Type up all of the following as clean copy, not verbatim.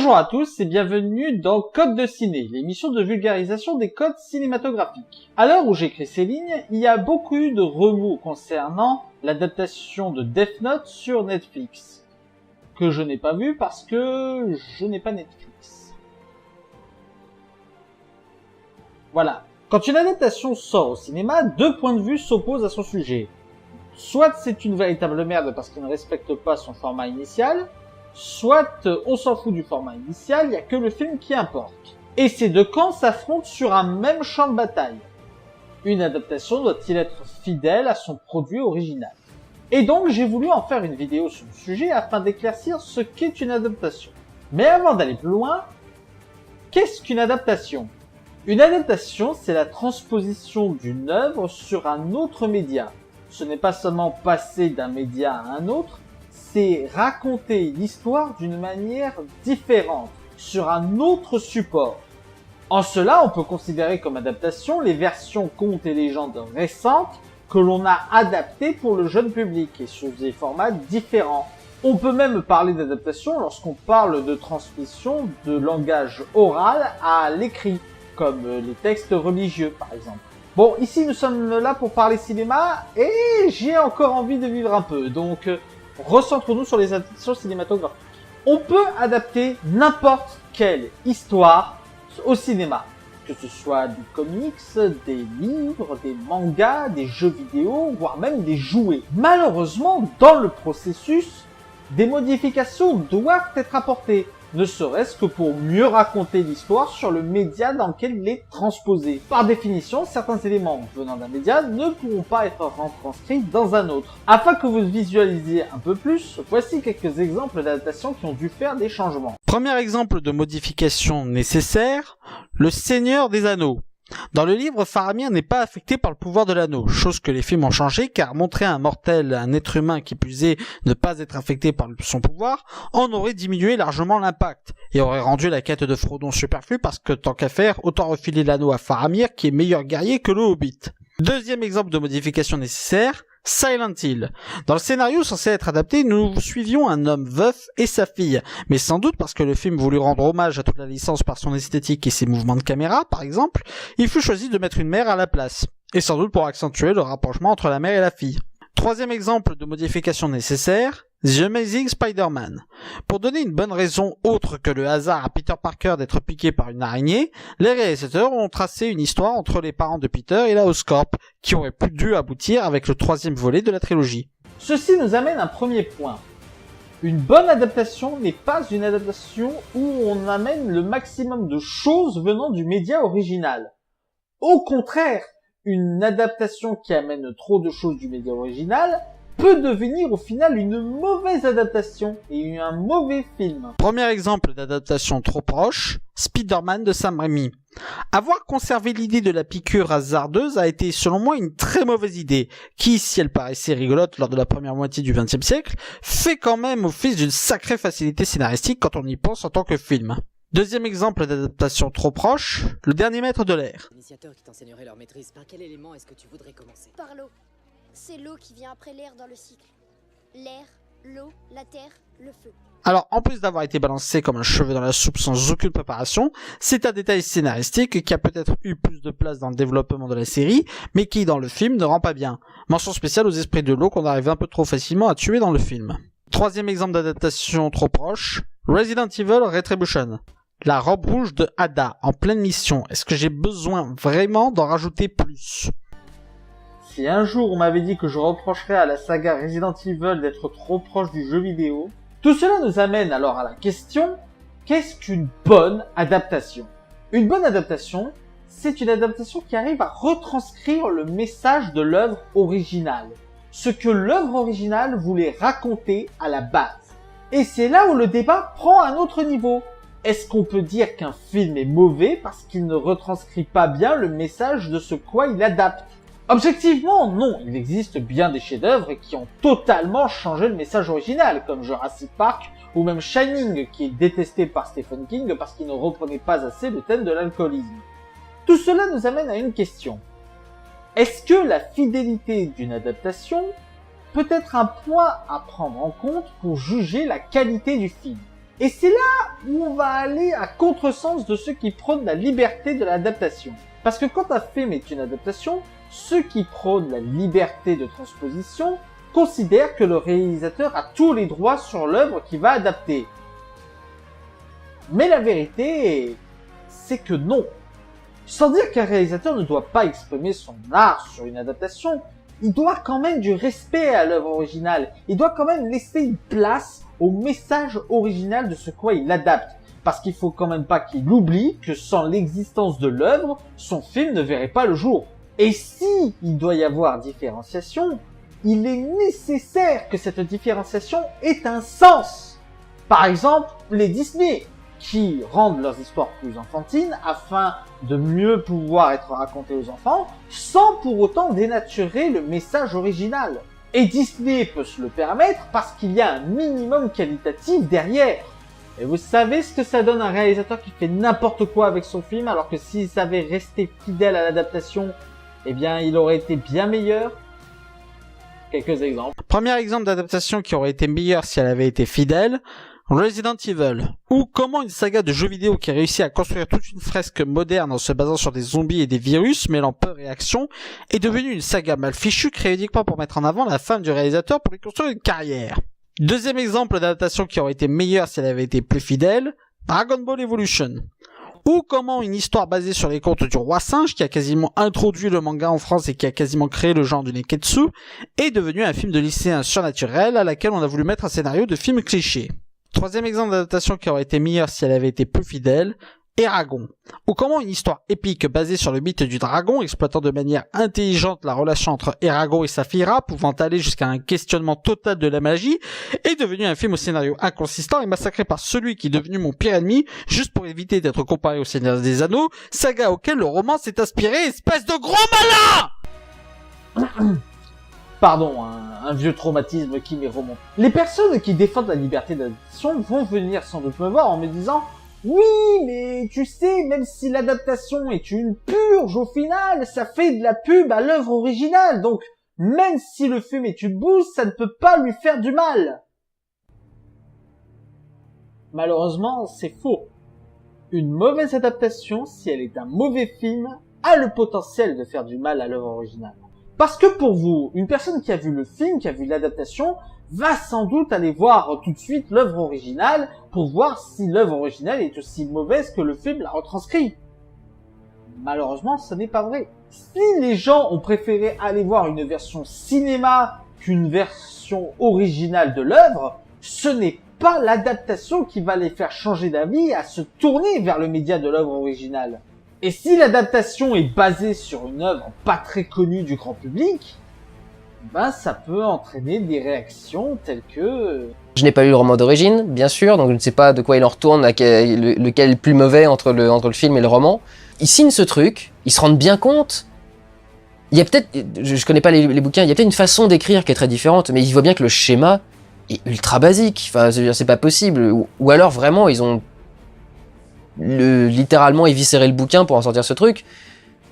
Bonjour à tous et bienvenue dans Code de Ciné, l'émission de vulgarisation des codes cinématographiques. À l'heure où j'écris ces lignes, il y a beaucoup eu de remous concernant l'adaptation de Death Note sur Netflix, que je n'ai pas vu parce que je n'ai pas Netflix. Voilà. Quand une adaptation sort au cinéma, deux points de vue s'opposent à son sujet. Soit c'est une véritable merde parce qu'il ne respecte pas son format initial, soit on s'en fout du format initial, il n'y a que le film qui importe. Et ces deux camps s'affrontent sur un même champ de bataille. Une adaptation doit-il être fidèle à son produit original? Et donc j'ai voulu en faire une vidéo sur le sujet afin d'éclaircir ce qu'est une adaptation. Mais avant d'aller plus loin, qu'est-ce qu'une adaptation? Une adaptation, c'est la transposition d'une œuvre sur un autre média. Ce n'est pas seulement passer d'un média à un autre, c'est raconter l'histoire d'une manière différente, sur un autre support. En cela, on peut considérer comme adaptation les versions contes et légendes récentes que l'on a adaptées pour le jeune public et sous des formats différents. On peut même parler d'adaptation lorsqu'on parle de transmission de langage oral à l'écrit, comme les textes religieux par exemple. Bon, ici nous sommes là pour parler cinéma et j'ai encore envie de vivre un peu, donc recentrons-nous sur les adaptations cinématographiques. On peut adapter n'importe quelle histoire au cinéma, que ce soit des comics, des livres, des mangas, des jeux vidéo, voire même des jouets. Malheureusement, dans le processus, des modifications doivent être apportées, ne serait-ce que pour mieux raconter l'histoire sur le média dans lequel il est transposé. Par définition, certains éléments venant d'un média ne pourront pas être retranscrits dans un autre. Afin que vous visualisiez un peu plus, voici quelques exemples d'adaptations qui ont dû faire des changements. Premier exemple de modification nécessaire, le Seigneur des Anneaux. Dans le livre, Faramir n'est pas affecté par le pouvoir de l'anneau, chose que les films ont changé car montrer à un mortel, un être humain qui plus est, ne pas être affecté par son pouvoir, en aurait diminué largement l'impact, et aurait rendu la quête de Frodon superflue parce que tant qu'à faire, autant refiler l'anneau à Faramir qui est meilleur guerrier que le Hobbit. Deuxième exemple de modification nécessaire, Silent Hill. Dans le scénario censé être adapté, nous suivions un homme veuf et sa fille, mais sans doute parce que le film voulut rendre hommage à toute la licence par son esthétique et ses mouvements de caméra, par exemple, il fut choisi de mettre une mère à la place, et sans doute pour accentuer le rapprochement entre la mère et la fille. Troisième exemple de modification nécessaire, The Amazing Spider-Man. Pour donner une bonne raison autre que le hasard à Peter Parker d'être piqué par une araignée, les réalisateurs ont tracé une histoire entre les parents de Peter et la Oscorp, qui aurait pu dû aboutir avec le troisième volet de la trilogie. Ceci nous amène à un premier point. Une bonne adaptation n'est pas une adaptation où on amène le maximum de choses venant du média original. Au contraire, une adaptation qui amène trop de choses du média original peut devenir au final une mauvaise adaptation et un mauvais film. Premier exemple d'adaptation trop proche, Spider-Man de Sam Raimi. Avoir conservé l'idée de la piqûre hasardeuse a été selon moi une très mauvaise idée, qui, si elle paraissait rigolote lors de la première moitié du XXe siècle, fait quand même office d'une sacrée facilité scénaristique quand on y pense en tant que film. Deuxième exemple d'adaptation trop proche, Le Dernier Maître de l'air. L'initiateur qui t'enseignerait leur maîtrise, par quel élément est-ce que tu voudrais commencer? Par l'eau. C'est l'eau qui vient après l'air dans le cycle. L'air, l'eau, la terre, le feu. Alors, en plus d'avoir été balancé comme un cheveu dans la soupe sans aucune préparation, c'est un détail scénaristique qui a peut-être eu plus de place dans le développement de la série, mais qui, dans le film, ne rend pas bien. Mention spéciale aux esprits de l'eau qu'on arrive un peu trop facilement à tuer dans le film. Troisième exemple d'adaptation trop proche, Resident Evil Retribution. La robe rouge de Ada, en pleine mission. Est-ce que j'ai besoin vraiment d'en rajouter plus? Si un jour on m'avait dit que je reprocherais à la saga Resident Evil d'être trop proche du jeu vidéo, tout cela nous amène alors à la question, qu'est-ce qu'une bonne adaptation? Une bonne adaptation, c'est une adaptation qui arrive à retranscrire le message de l'œuvre originale, ce que l'œuvre originale voulait raconter à la base. Et c'est là où le débat prend un autre niveau. Est-ce qu'on peut dire qu'un film est mauvais parce qu'il ne retranscrit pas bien le message de ce quoi il adapte? Objectivement, non, il existe bien des chefs-d'œuvre qui ont totalement changé le message original, comme Jurassic Park ou même Shining, qui est détesté par Stephen King parce qu'il ne reprenait pas assez le thème de l'alcoolisme. Tout cela nous amène à une question. Est-ce que la fidélité d'une adaptation peut être un point à prendre en compte pour juger la qualité du film? Et c'est là où on va aller à contresens de ceux qui prônent la liberté de l'adaptation. Parce que quand un film est une adaptation, ceux qui prônent la liberté de transposition considèrent que le réalisateur a tous les droits sur l'œuvre qu'il va adapter. Mais la vérité, c'est que non. Sans dire qu'un réalisateur ne doit pas exprimer son art sur une adaptation, il doit quand même du respect à l'œuvre originale. Il doit quand même laisser une place au message original de ce quoi il adapte. Parce qu'il faut quand même pas qu'il oublie que sans l'existence de l'œuvre, son film ne verrait pas le jour. Et si il doit y avoir différenciation, il est nécessaire que cette différenciation ait un sens. Par exemple, les Disney, qui rendent leurs histoires plus enfantines afin de mieux pouvoir être racontées aux enfants, sans pour autant dénaturer le message original. Et Disney peut se le permettre parce qu'il y a un minimum qualitatif derrière. Et vous savez ce que ça donne un réalisateur qui fait n'importe quoi avec son film, alors que s'il savait rester fidèle à l'adaptation, eh bien il aurait été bien meilleur. Quelques exemples. Premier exemple d'adaptation qui aurait été meilleure si elle avait été fidèle, Resident Evil, ou comment une saga de jeux vidéo qui a réussi à construire toute une fresque moderne en se basant sur des zombies et des virus mêlant peur et action est devenue une saga mal fichue créée uniquement pour mettre en avant la femme du réalisateur pour lui construire une carrière. Deuxième exemple d'adaptation qui aurait été meilleure si elle avait été plus fidèle, Dragon Ball Evolution. Ou comment une histoire basée sur les contes du roi singe qui a quasiment introduit le manga en France et qui a quasiment créé le genre du neketsu est devenu un film de lycéen surnaturel à laquelle on a voulu mettre un scénario de film cliché. Troisième exemple d'adaptation qui aurait été meilleure si elle avait été plus fidèle, Eragon. Ou comment une histoire épique basée sur le mythe du dragon, exploitant de manière intelligente la relation entre Eragon et Saphira, pouvant aller jusqu'à un questionnement total de la magie, est devenu un film au scénario inconsistant et massacré par celui qui est devenu mon pire ennemi, juste pour éviter d'être comparé au Seigneur des Anneaux, saga auquel le roman s'est inspiré, espèce de gros malin! Pardon, un vieux traumatisme qui m'est remonté. Les personnes qui défendent la liberté d'adaptation vont venir sans doute me voir en me disant « Oui, mais tu sais, même si l'adaptation est une purge, au final, ça fait de la pub à l'œuvre originale, donc même si le film est une bouse, ça ne peut pas lui faire du mal. » Malheureusement, c'est faux. Une mauvaise adaptation, si elle est un mauvais film, a le potentiel de faire du mal à l'œuvre originale. Parce que pour vous, une personne qui a vu le film, qui a vu l'adaptation, va sans doute aller voir tout de suite l'œuvre originale pour voir si l'œuvre originale est aussi mauvaise que le film la retranscrit. Malheureusement, ce n'est pas vrai. Si les gens ont préféré aller voir une version cinéma qu'une version originale de l'œuvre, ce n'est pas l'adaptation qui va les faire changer d'avis à se tourner vers le média de l'œuvre originale. Et si l'adaptation est basée sur une œuvre pas très connue du grand public, ben ça peut entraîner des réactions telles que... Je n'ai pas lu le roman d'origine, bien sûr, donc je ne sais pas de quoi il en retourne, lequel est le plus mauvais entre le film et le roman. Ils signent ce truc, ils se rendent bien compte. Il y a peut-être, je connais pas les bouquins, il y a peut-être une façon d'écrire qui est très différente, mais ils voient bien que le schéma est ultra basique, enfin c'est pas possible. Ou alors vraiment ils ont littéralement éviscéré le bouquin pour en sortir ce truc.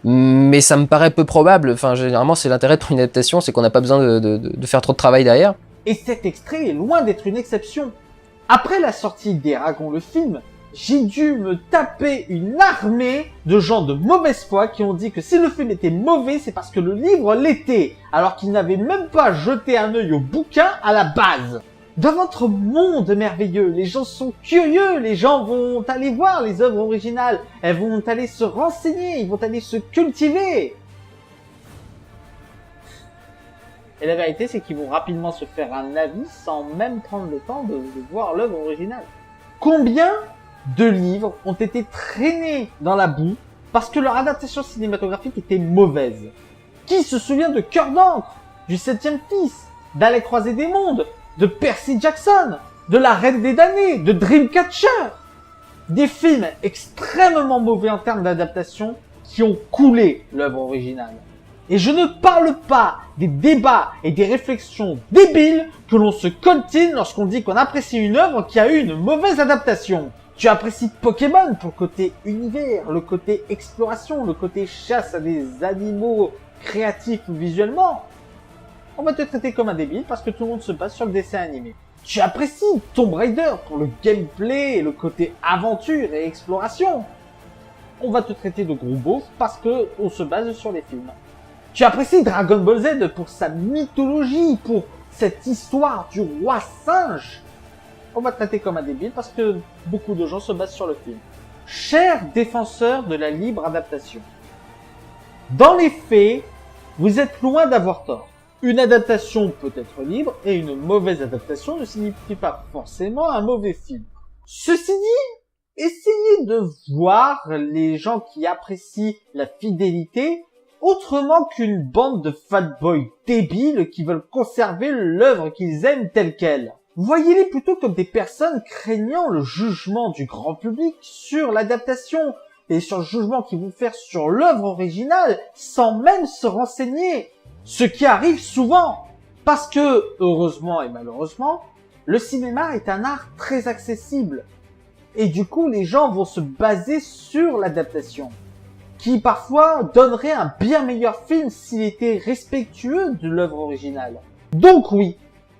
Mais ça me paraît peu probable. Enfin, généralement, c'est l'intérêt pour une adaptation, c'est qu'on n'a pas besoin de faire trop de travail derrière. Et cet extrait est loin d'être une exception. Après la sortie d'Eragon le film, j'ai dû me taper une armée de gens de mauvaise foi qui ont dit que si le film était mauvais, c'est parce que le livre l'était, alors qu'ils n'avaient même pas jeté un œil au bouquin à la base. Dans notre monde merveilleux, les gens sont curieux, les gens vont aller voir les œuvres originales, elles vont aller se renseigner, ils vont aller se cultiver. Et la vérité, c'est qu'ils vont rapidement se faire un avis sans même prendre le temps de voir l'œuvre originale. Combien de livres ont été traînés dans la boue parce que leur adaptation cinématographique était mauvaise? Qui se souvient de Cœur d'encre, du 7e fils, d'Aller croiser des mondes, de Percy Jackson, de La Reine des damnés, de Dreamcatcher? Des films extrêmement mauvais en termes d'adaptation qui ont coulé l'œuvre originale. Et je ne parle pas des débats et des réflexions débiles que l'on se coltine lorsqu'on dit qu'on apprécie une œuvre qui a eu une mauvaise adaptation. Tu apprécies Pokémon pour le côté univers, le côté exploration, le côté chasse à des animaux créatifs visuellement. On va te traiter comme un débile parce que tout le monde se base sur le dessin animé. Tu apprécies Tomb Raider pour le gameplay et le côté aventure et exploration. On va te traiter de gros beauf parce que on se base sur les films. Tu apprécies Dragon Ball Z pour sa mythologie, pour cette histoire du roi singe. On va te traiter comme un débile parce que beaucoup de gens se basent sur le film. Chers défenseurs de la libre adaptation, dans les faits, vous êtes loin d'avoir tort. Une adaptation peut être libre et une mauvaise adaptation ne signifie pas forcément un mauvais film. Ceci dit, essayez de voir les gens qui apprécient la fidélité autrement qu'une bande de fatboys débiles qui veulent conserver l'œuvre qu'ils aiment telle qu'elle. Voyez-les plutôt comme des personnes craignant le jugement du grand public sur l'adaptation et sur le jugement qu'ils vont faire sur l'œuvre originale sans même se renseigner. Ce qui arrive souvent, parce que, heureusement et malheureusement, le cinéma est un art très accessible. Et du coup, les gens vont se baser sur l'adaptation, qui parfois donnerait un bien meilleur film s'il était respectueux de l'œuvre originale. Donc oui,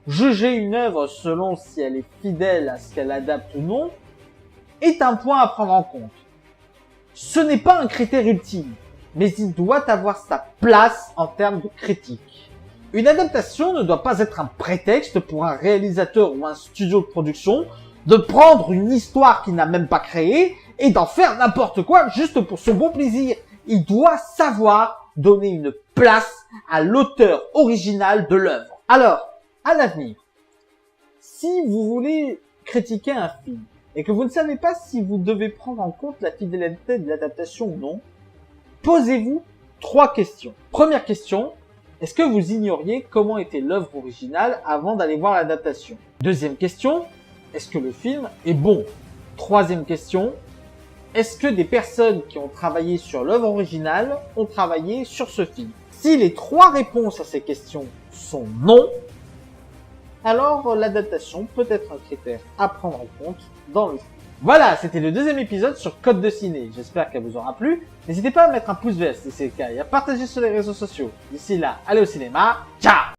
juger une œuvre selon si elle est fidèle à ce qu'elle adapte ou non est un point à prendre en compte. Ce n'est pas un critère ultime, mais il doit avoir sa place en termes de critique. Une adaptation ne doit pas être un prétexte pour un réalisateur ou un studio de production de prendre une histoire qu'il n'a même pas créée et d'en faire n'importe quoi juste pour son bon plaisir. Il doit savoir donner une place à l'auteur original de l'œuvre. Alors, à l'avenir, si vous voulez critiquer un film et que vous ne savez pas si vous devez prendre en compte la fidélité de l'adaptation ou non, posez-vous 3 questions. Première question, est-ce que vous ignoriez comment était l'œuvre originale avant d'aller voir l'adaptation? Deuxième question, est-ce que le film est bon? Troisième question, est-ce que des personnes qui ont travaillé sur l'œuvre originale ont travaillé sur ce film? Si les 3 réponses à ces questions sont non, alors l'adaptation peut être un critère à prendre en compte dans le film. Voilà, c'était le 2e épisode sur Code de Ciné. J'espère qu'elle vous aura plu. N'hésitez pas à mettre un pouce vert si c'est le cas et à partager sur les réseaux sociaux. D'ici là, allez au cinéma. Ciao!